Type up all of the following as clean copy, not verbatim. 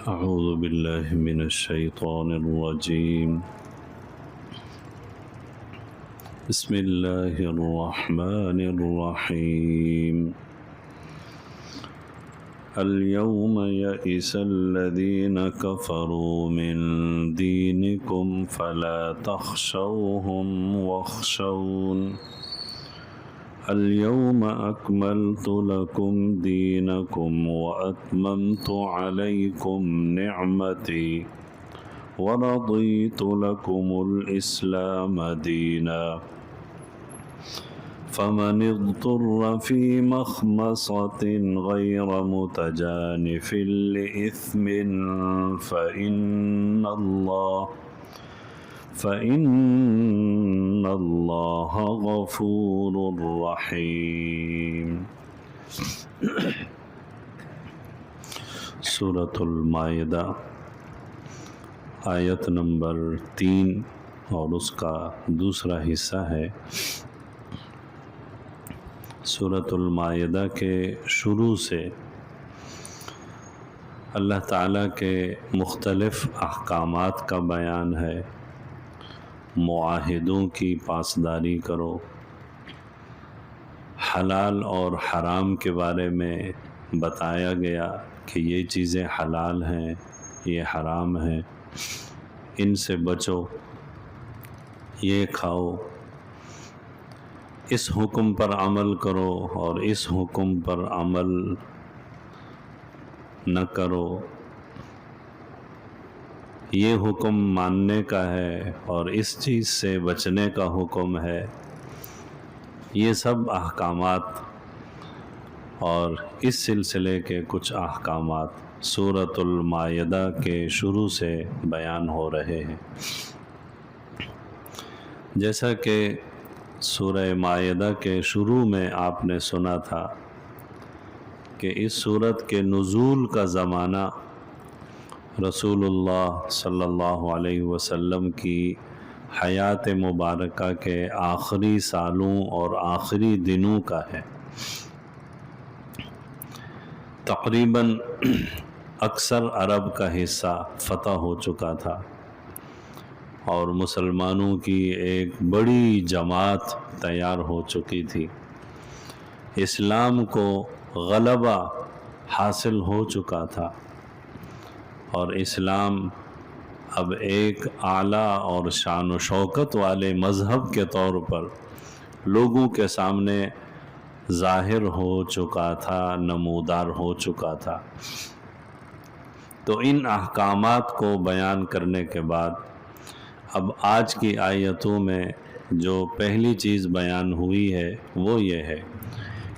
أعوذ بالله من الشيطان الرجيم. بسم الله الرحمن الرحيم. اليوم يئس الذين كفروا من دينكم فلا تخشوهم واخشون اليوم أكملت لكم دينكم وأتممت عليكم نعمتي ورضيت لكم الإسلام دينا فمن اضطر في مخمصة غير متجانف لإثم فإن الله غفور رحیم. سورۃ المائدہ آیت نمبر 3 اور اس کا دوسرا حصہ ہے. سورۃ المائدہ کے شروع سے اللہ تعالیٰ کے مختلف احکامات کا بیان ہے. معاہدوں کی پاسداری کرو، حلال اور حرام کے بارے میں بتایا گیا کہ یہ چیزیں حلال ہیں، یہ حرام ہیں، ان سے بچو، یہ کھاؤ، اس حکم پر عمل کرو اور اس حکم پر عمل نہ کرو، یہ حکم ماننے کا ہے اور اس چیز سے بچنے کا حکم ہے. یہ سب احکامات اور اس سلسلے کے کچھ احکامات سورۃ المائدہ کے شروع سے بیان ہو رہے ہیں. جیسا کہ سورہ مائدہ کے شروع میں آپ نے سنا تھا کہ اس سورت کے نزول کا زمانہ رسول اللہ صلی اللہ علیہ وسلم کی حیات مبارکہ کے آخری سالوں اور آخری دنوں کا ہے. تقریباً اکثر عرب کا حصہ فتح ہو چکا تھا اور مسلمانوں کی ایک بڑی جماعت تیار ہو چکی تھی. اسلام کو غلبہ حاصل ہو چکا تھا اور اسلام اب ایک اعلیٰ اور شان و شوکت والے مذہب کے طور پر لوگوں کے سامنے ظاہر ہو چکا تھا، نمودار ہو چکا تھا. تو ان احکامات کو بیان کرنے کے بعد اب آج کی آیتوں میں جو پہلی چیز بیان ہوئی ہے وہ یہ ہے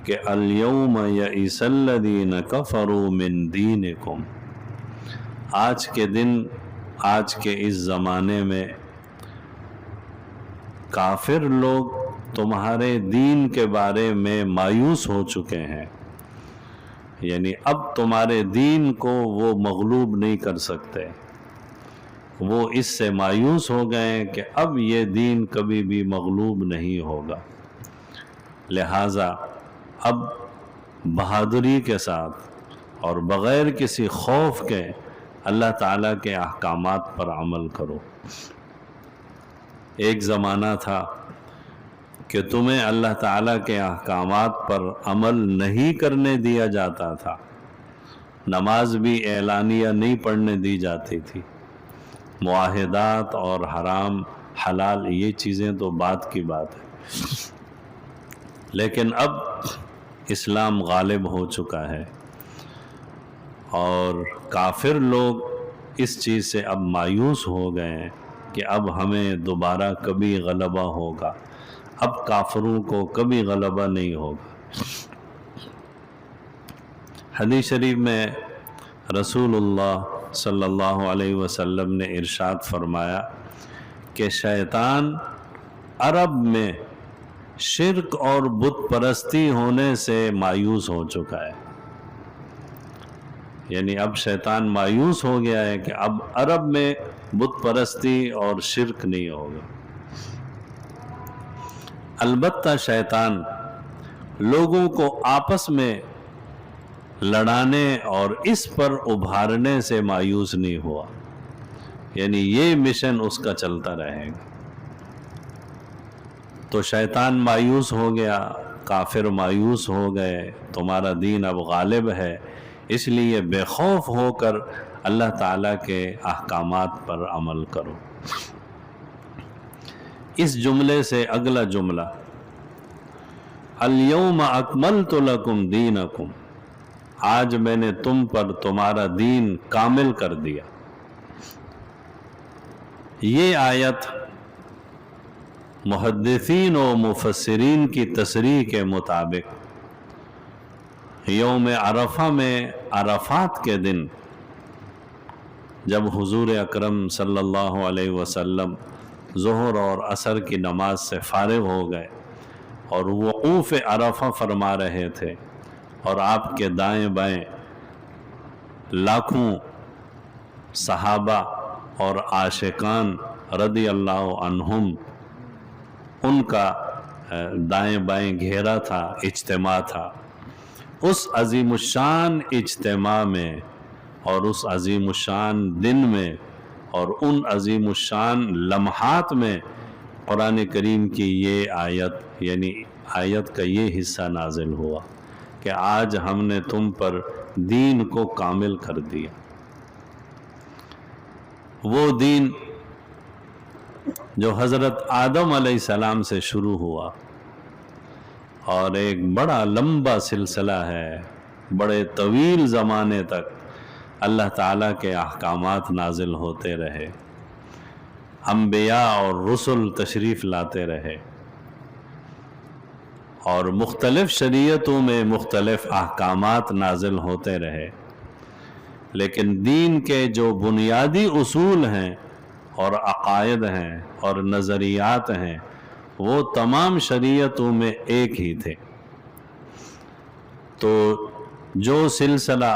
کہ الیوم یئس الذین کفروا من دینکم. آج کے دن، آج کے اس زمانے میں کافر لوگ تمہارے دین کے بارے میں مایوس ہو چکے ہیں. یعنی اب تمہارے دین کو وہ مغلوب نہیں کر سکتے. وہ اس سے مایوس ہو گئے کہ اب یہ دین کبھی بھی مغلوب نہیں ہوگا. لہٰذا اب بہادری کے ساتھ اور بغیر کسی خوف کے اللہ تعالیٰ کے احکامات پر عمل کرو. ایک زمانہ تھا کہ تمہیں اللہ تعالیٰ کے احکامات پر عمل نہیں کرنے دیا جاتا تھا. نماز بھی اعلانیہ نہیں پڑھنے دی جاتی تھی. معاہدات اور حرام حلال یہ چیزیں تو بات کی بات ہے. لیکن اب اسلام غالب ہو چکا ہے اور کافر لوگ اس چیز سے اب مایوس ہو گئے ہیں کہ اب ہمیں دوبارہ کبھی غلبہ ہوگا، اب کافروں کو کبھی غلبہ نہیں ہوگا. حدیث شریف میں رسول اللہ صلی اللہ علیہ وسلم نے ارشاد فرمایا کہ شیطان عرب میں شرک اور بت پرستی ہونے سے مایوس ہو چکا ہے. یعنی اب شیطان مایوس ہو گیا ہے کہ اب عرب میں بت پرستی اور شرک نہیں ہوگا. البتہ شیطان لوگوں کو آپس میں لڑانے اور اس پر ابھارنے سے مایوس نہیں ہوا، یعنی یہ مشن اس کا چلتا رہے گا۔ تو شیطان مایوس ہو گیا، کافر مایوس ہو گئے، تمہارا دین اب غالب ہے، اس لیے بے خوف ہو کر اللہ تعالیٰ کے احکامات پر عمل کرو۔ اس جملے سے اگلا جملہ الیوم اکملت لکم دینکم، آج میں نے تم پر تمہارا دین کامل کر دیا۔ یہ آیت محدثین و مفسرین کی تصریح کے مطابق یوم عرفہ میں عرفات کے دن جب حضور اکرم صلی اللہ علیہ وسلم ظہر اور عصر کی نماز سے فارغ ہو گئے اور وقوف عرفہ فرما رہے تھے، اور آپ کے دائیں بائیں لاکھوں صحابہ اور عاشقان رضی اللہ عنہم، ان کا دائیں بائیں گھیرا تھا، اجتماع تھا۔ اس عظیم الشان اجتماع میں اور اس عظیم الشان دن میں اور ان عظیم الشان لمحات میں قرآن کریم کی یہ آیت، یعنی آیت کا یہ حصہ نازل ہوا کہ آج ہم نے تم پر دین کو کامل کر دیا۔ وہ دین جو حضرت آدم علیہ السلام سے شروع ہوا اور ایک بڑا لمبا سلسلہ ہے، بڑے طویل زمانے تک اللہ تعالیٰ کے احکامات نازل ہوتے رہے، انبیاء اور رسل تشریف لاتے رہے، اور مختلف شریعتوں میں مختلف احکامات نازل ہوتے رہے، لیکن دین کے جو بنیادی اصول ہیں اور عقائد ہیں اور نظریات ہیں وہ تمام شریعتوں میں ایک ہی تھے۔ تو جو سلسلہ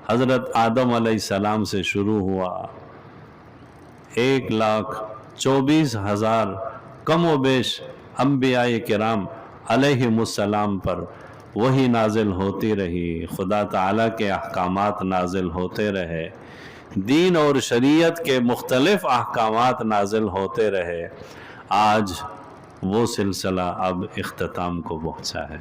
حضرت آدم علیہ السلام سے شروع ہوا، 1,24,000 کم و بیش انبیاء کرام علیہم السلام پر وہی نازل ہوتی رہی، خدا تعالیٰ کے احکامات نازل ہوتے رہے، دین اور شریعت کے مختلف احکامات نازل ہوتے رہے، آج وہ سلسلہ اب اختتام کو پہنچا ہے،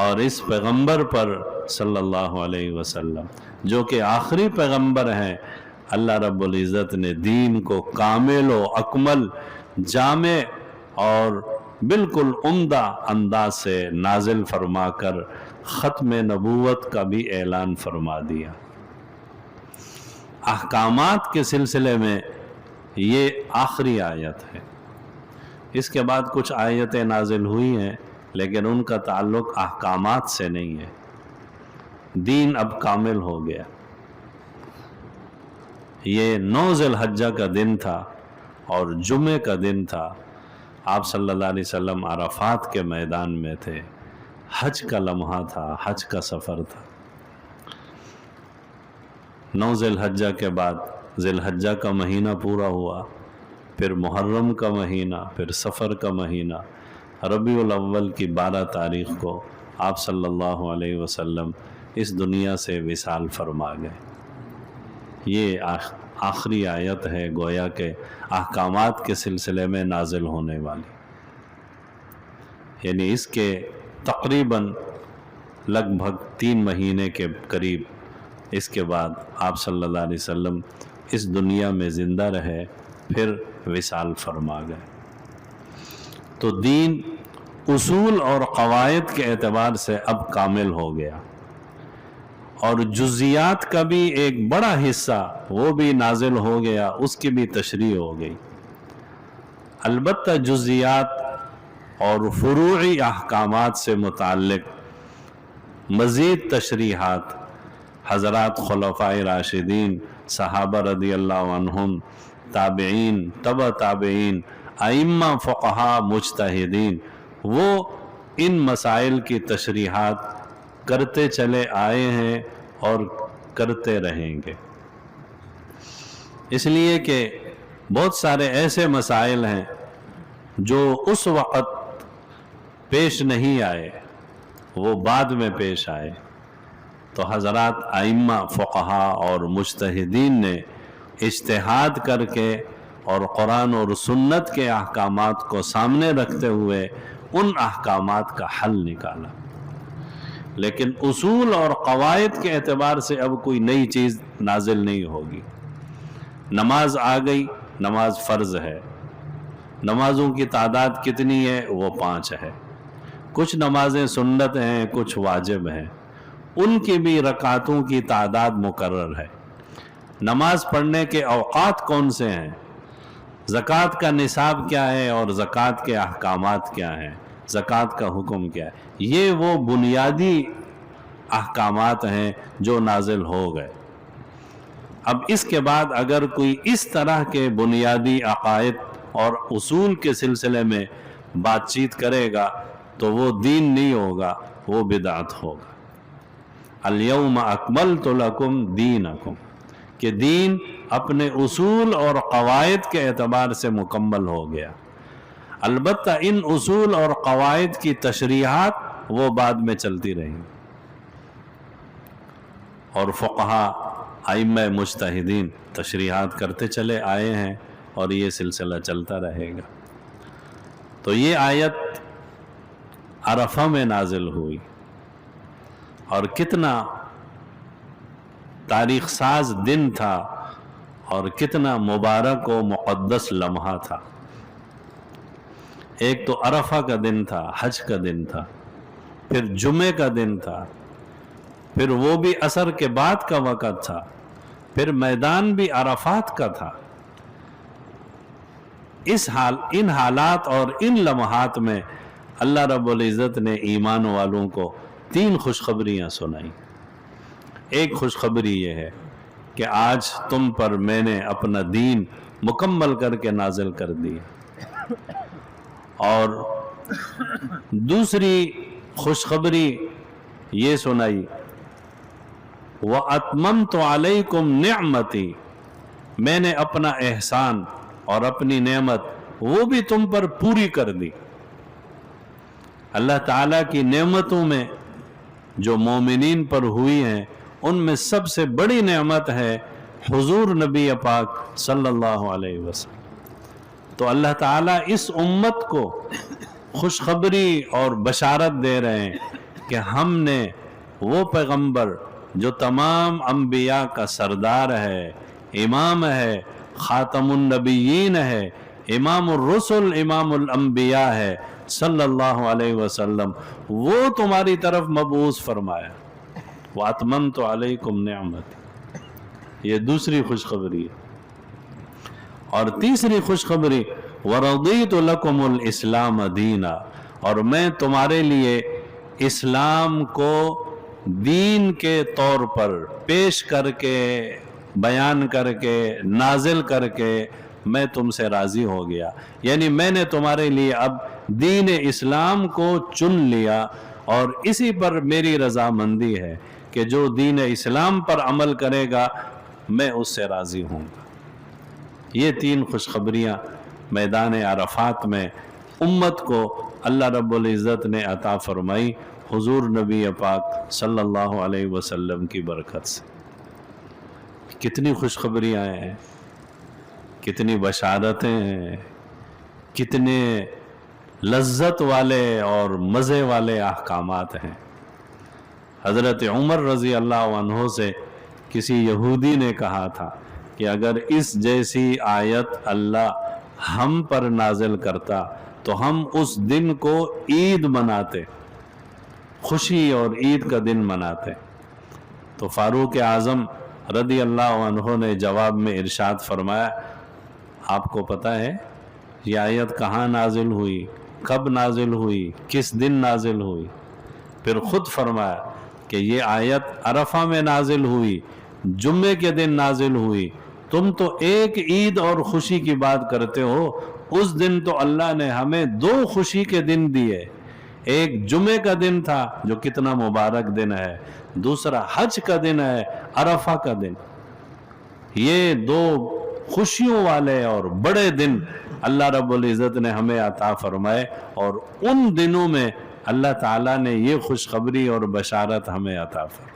اور اس پیغمبر پر صلی اللہ علیہ وسلم جو کہ آخری پیغمبر ہیں، اللہ رب العزت نے دین کو کامل و اکمل، جامع اور بالکل عمدہ انداز سے نازل فرما کر ختم نبوت کا بھی اعلان فرما دیا۔ احکامات کے سلسلے میں یہ آخری آیت ہے، اس کے بعد کچھ آیتیں نازل ہوئی ہیں لیکن ان کا تعلق احکامات سے نہیں ہے۔ دین اب کامل ہو گیا۔ یہ 9 ذی الحجہ کا دن تھا اور جمعے کا دن تھا، آپ صلی اللہ علیہ وسلم عرفات کے میدان میں تھے، حج کا لمحہ تھا، حج کا سفر تھا۔ 9 ذی الحجہ کے بعد ذی الحجہ کا مہینہ پورا ہوا، پھر محرم کا مہینہ، پھر سفر کا مہینہ، ربیع الاول کی 12 تاریخ کو آپ صلی اللہ علیہ وسلم اس دنیا سے وصال فرما گئے۔ یہ آخری آیت ہے گویا کہ احکامات کے سلسلے میں نازل ہونے والی، یعنی اس کے تقریباً لگ بھگ 3 مہینے کے قریب اس کے بعد آپ صلی اللہ علیہ وسلم اس دنیا میں زندہ رہے، پھر وصال فرما گئے۔ تو دین اصول اور قواعد کے اعتبار سے اب کامل ہو گیا، اور جزیات کا بھی ایک بڑا حصہ وہ بھی نازل ہو گیا، اس کی بھی تشریح ہو گئی۔ البتہ جزیات اور فروعی احکامات سے متعلق مزید تشریحات حضرات خلفائے راشدین، صحابہ رضی اللہ عنہم، تابعین، تبع تابعین، ائمہ، فقہاء، مجتہدین، وہ ان مسائل کی تشریحات کرتے چلے آئے ہیں اور کرتے رہیں گے، اس لیے کہ بہت سارے ایسے مسائل ہیں جو اس وقت پیش نہیں آئے، وہ بعد میں پیش آئے، تو حضرات ائمہ فقہا اور مجتہدین نے اجتہاد کر کے اور قرآن اور سنت کے احکامات کو سامنے رکھتے ہوئے ان احکامات کا حل نکالا. لیکن اصول اور قواعد کے اعتبار سے اب کوئی نئی چیز نازل نہیں ہوگی. نماز آ گئی، نماز فرض ہے. نمازوں کی تعداد کتنی ہے؟ وہ 5 ہے. کچھ نمازیں سنت ہیں، کچھ واجب ہیں، ان کی بھی رکعتوں کی تعداد مقرر ہے. نماز پڑھنے کے اوقات کون سے ہیں، زکوٰۃ کا نصاب کیا ہے اور زکوٰۃ کے احکامات کیا ہیں، زکوٰۃ کا حکم کیا ہے، یہ وہ بنیادی احکامات ہیں جو نازل ہو گئے. اب اس کے بعد اگر کوئی اس طرح کے بنیادی عقائد اور اصول کے سلسلے میں بات چیت کرے گا تو وہ دین نہیں ہوگا، وہ بدعت ہوگا. الیوم اکملت لکم دینکم، کہ دین اپنے اصول اور قواعد کے اعتبار سے مکمل ہو گیا. البتہ ان اصول اور قواعد کی تشریحات وہ بعد میں چلتی رہیں، اور فقہا ائمہ مجتہدین تشریحات کرتے چلے آئے ہیں اور یہ سلسلہ چلتا رہے گا. تو یہ آیت عرفہ میں نازل ہوئی، اور کتنا تاریخ ساز دن تھا اور کتنا مبارک و مقدس لمحہ تھا. ایک تو عرفہ کا دن تھا، حج کا دن تھا، پھر جمعے کا دن تھا، پھر وہ بھی عصر کے بعد کا وقت تھا، پھر میدان بھی عرفات کا تھا. ان حالات اور ان لمحات میں اللہ رب العزت نے ایمان والوں کو 3 خوشخبریاں سنائیں. ایک خوشخبری یہ ہے کہ آج تم پر میں نے اپنا دین مکمل کر کے نازل کر دیا. اور دوسری خوشخبری یہ سنائی وَأَتْمَمْتُ عَلَيْكُمْ نِعْمَتِي، میں نے اپنا احسان اور اپنی نعمت وہ بھی تم پر پوری کر دی. اللہ تعالیٰ کی نعمتوں میں جو مومنین پر ہوئی ہیں ان میں سب سے بڑی نعمت ہے حضور نبی پاک صلی اللہ علیہ وسلم. تو اللہ تعالیٰ اس امت کو خوشخبری اور بشارت دے رہے ہیں کہ ہم نے وہ پیغمبر جو تمام انبیاء کا سردار ہے، امام ہے، خاتم النبیین ہے، امام الرسل، امام الانبیاء ہے صلی اللہ علیہ وسلم، وہ تمہاری طرف مبعوث فرمایا. وَأَتْمَمْتُ عَلَيْكُمْ نِعْمَتِي، یہ دوسری خوشخبری ہے. اور تیسری خوشخبری وَرَضِيتُ لَكُمُ الْإِسْلَامَ دِينًا، اور میں تمہارے لیے اسلام کو دین کے طور پر پیش کر کے، بیان کر کے، نازل کر کے میں تم سے راضی ہو گیا. یعنی میں نے تمہارے لیے اب دین اسلام کو چن لیا، اور اسی پر میری رضامندی ہے کہ جو دین اسلام پر عمل کرے گا میں اس سے راضی ہوں گا. یہ 3 خوشخبریاں میدان عرفات میں امت کو اللہ رب العزت نے عطا فرمائی حضور نبی پاک صلی اللہ علیہ وسلم کی برکت سے. کتنی خوشخبریاں ہیں، کتنی بشارتیں ہیں، کتنے لذت والے اور مزے والے احکامات ہیں. حضرت عمر رضی اللہ عنہ سے کسی یہودی نے کہا تھا کہ اگر اس جیسی آیت اللہ ہم پر نازل کرتا تو ہم اس دن کو عید مناتے، خوشی اور عید کا دن مناتے. تو فاروق اعظم رضی اللہ عنہ نے جواب میں ارشاد فرمایا، آپ کو پتہ ہے یہ آیت کہاں نازل ہوئی، کب نازل ہوئی، کس دن نازل ہوئی؟ پھر خود فرمایا کہ یہ آیت عرفہ میں نازل ہوئی، جمعے کے دن نازل ہوئی. تم تو ایک عید اور خوشی کی بات کرتے ہو، اس دن تو اللہ نے ہمیں 2 خوشی کے دن دیے. ایک جمعے کا دن تھا جو کتنا مبارک دن ہے، دوسرا حج کا دن ہے، عرفہ کا دن. یہ 2 خوشیوں والے اور بڑے دن اللہ رب العزت نے ہمیں عطا فرمائے، اور ان دنوں میں اللہ تعالیٰ نے یہ خوشخبری اور بشارت ہمیں عطا فرمائی.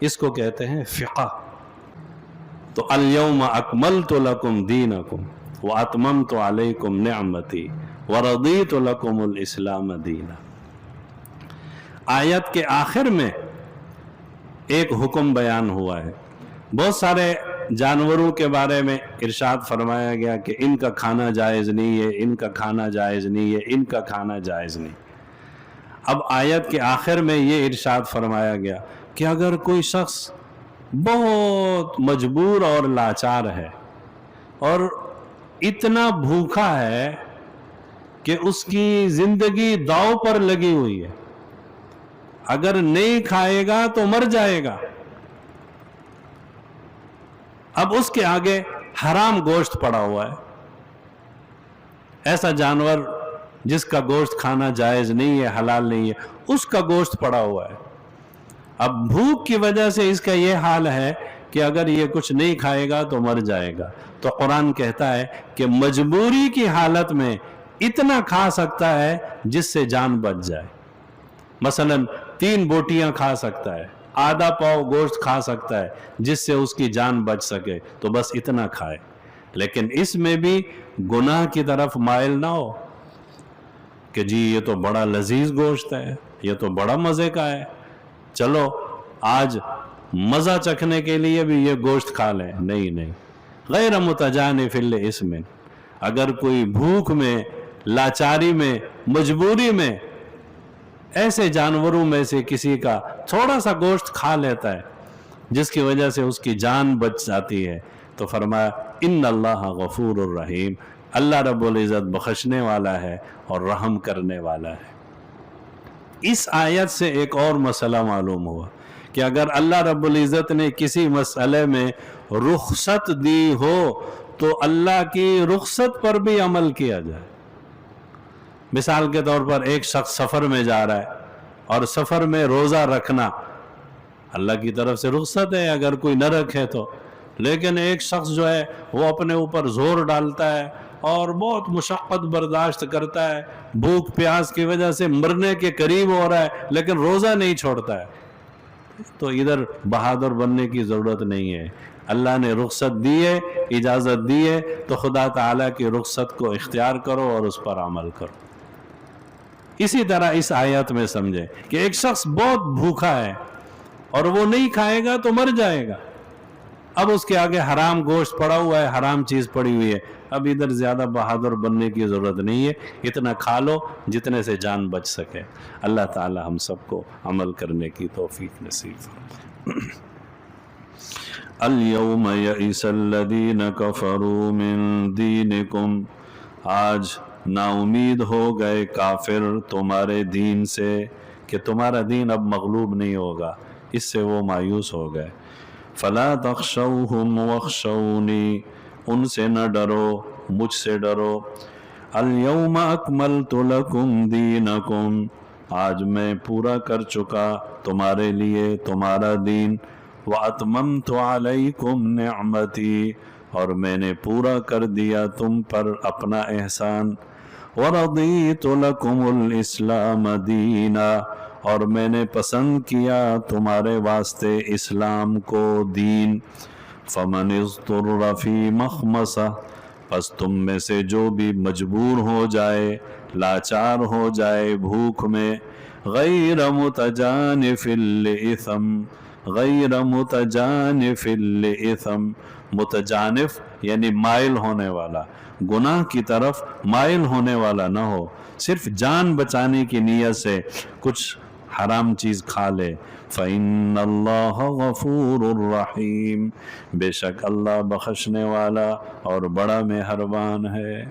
اس کو کہتے ہیں فقہ۔ تو الیوم اکملت لکم دینکم واتممت علیکم نعمتی ورضیت لکم الاسلام دینا۔ آیت کے آخر میں ایک حکم بیان ہوا ہے۔ بہت سارے جانوروں کے بارے میں ارشاد فرمایا گیا کہ ان کا کھانا جائز نہیں ہے، ان کا کھانا جائز نہیں ہے، ان کا کھانا جائز نہیں۔ اب آیت کے آخر میں یہ ارشاد فرمایا گیا کہ اگر کوئی شخص بہت مجبور اور لاچار ہے اور اتنا بھوکا ہے کہ اس کی زندگی داؤ پر لگی ہوئی ہے، اگر نہیں کھائے گا تو مر جائے گا۔ اب اس کے آگے حرام گوشت پڑا ہوا ہے، ایسا جانور جس کا گوشت کھانا جائز نہیں ہے، حلال نہیں ہے، اس کا گوشت پڑا ہوا ہے۔ اب بھوک کی وجہ سے اس کا یہ حال ہے کہ اگر یہ کچھ نہیں کھائے گا تو مر جائے گا۔ تو قرآن کہتا ہے کہ مجبوری کی حالت میں اتنا کھا سکتا ہے جس سے جان بچ جائے۔ مثلا 3 بوٹیاں کھا سکتا ہے، آدھا پاؤ گوشت کھا سکتا ہے جس سے اس کی جان بچ سکے، تو بس اتنا کھائے۔ لیکن اس میں بھی گناہ کی طرف مائل نہ ہو کہ جی یہ تو بڑا لذیذ گوشت ہے، یہ تو بڑا مزے کا ہے، چلو آج مزہ چکھنے کے لیے بھی یہ گوشت کھا لیں۔ نہیں، غیر متجانف لاسم۔ اگر کوئی بھوک میں، لاچاری میں، مجبوری میں ایسے جانوروں میں سے کسی کا تھوڑا سا گوشت کھا لیتا ہے جس کی وجہ سے اس کی جان بچ جاتی ہے، تو فرمایا ان اللہ غفور الرحیم، اللہ رب العزت بخشنے والا ہے اور رحم کرنے والا ہے۔ اس آیت سے ایک اور مسئلہ معلوم ہوا کہ اگر اللہ رب العزت نے کسی مسئلے میں رخصت دی ہو تو اللہ کی رخصت پر بھی عمل کیا جائے۔ مثال کے طور پر ایک شخص سفر میں جا رہا ہے اور سفر میں روزہ رکھنا اللہ کی طرف سے رخصت ہے اگر کوئی نہ رکھے تو، لیکن ایک شخص جو ہے وہ اپنے اوپر زور ڈالتا ہے اور بہت مشقت برداشت کرتا ہے، بھوک پیاس کی وجہ سے مرنے کے قریب ہو رہا ہے لیکن روزہ نہیں چھوڑتا ہے، تو ادھر بہادر بننے کی ضرورت نہیں ہے۔ اللہ نے رخصت دی ہے، اجازت دی ہے، تو خدا تعالیٰ کی رخصت کو اختیار کرو اور اس پر عمل کرو۔ اسی طرح اس آیت میں سمجھے کہ ایک شخص بہت بھوکا ہے اور وہ نہیں کھائے گا تو مر جائے گا۔ اب اس کے آگے حرام گوشت پڑا ہوا ہے، حرام چیز پڑی ہوئی ہے، اب ادھر زیادہ بہادر بننے کی ضرورت نہیں ہے، اتنا کھا لو جتنے سے جان بچ سکے۔ اللہ تعالی ہم سب کو عمل کرنے کی توفیق نصیب فرمائے۔ الیوم یئس الذین کفروا من دینکم، آج نا امید ہو گئے کافر تمہارے دین سے کہ تمہارا دین اب مغلوب نہیں ہوگا، اس سے وہ مایوس ہو گئے۔ فلا تخشوہم واخشونی، ان سے نہ ڈرو، مجھ سے ڈرو۔ الیوم اکملت لکم دینکم، آج میں پورا کر چکا تمہارے لیے تمہارا دین۔ واتممت علیکم نعمتی، اور میں نے پورا کر دیا تم پر اپنا احسان۔ ورضیت لکم الاسلام دینا، اور میں نے پسند کیا تمہارے واسطے اسلام کو دین۔ فمن اضطر فی مخمصہ، پس تم میں سے جو بھی مجبور ہو جائے، لاچار ہو جائے بھوک میں، غیر متجانف لإثم، غیر متجانف لإثم، متجانف یعنی مائل ہونے والا، گناہ کی طرف مائل ہونے والا نہ ہو، صرف جان بچانے کی نیت سے کچھ حرام چیز کھا لے۔ فَإِنَّ اللَّهَ غَفُورٌ الرحیم، بے شک اللہ بخشنے والا اور بڑا مہربان ہے۔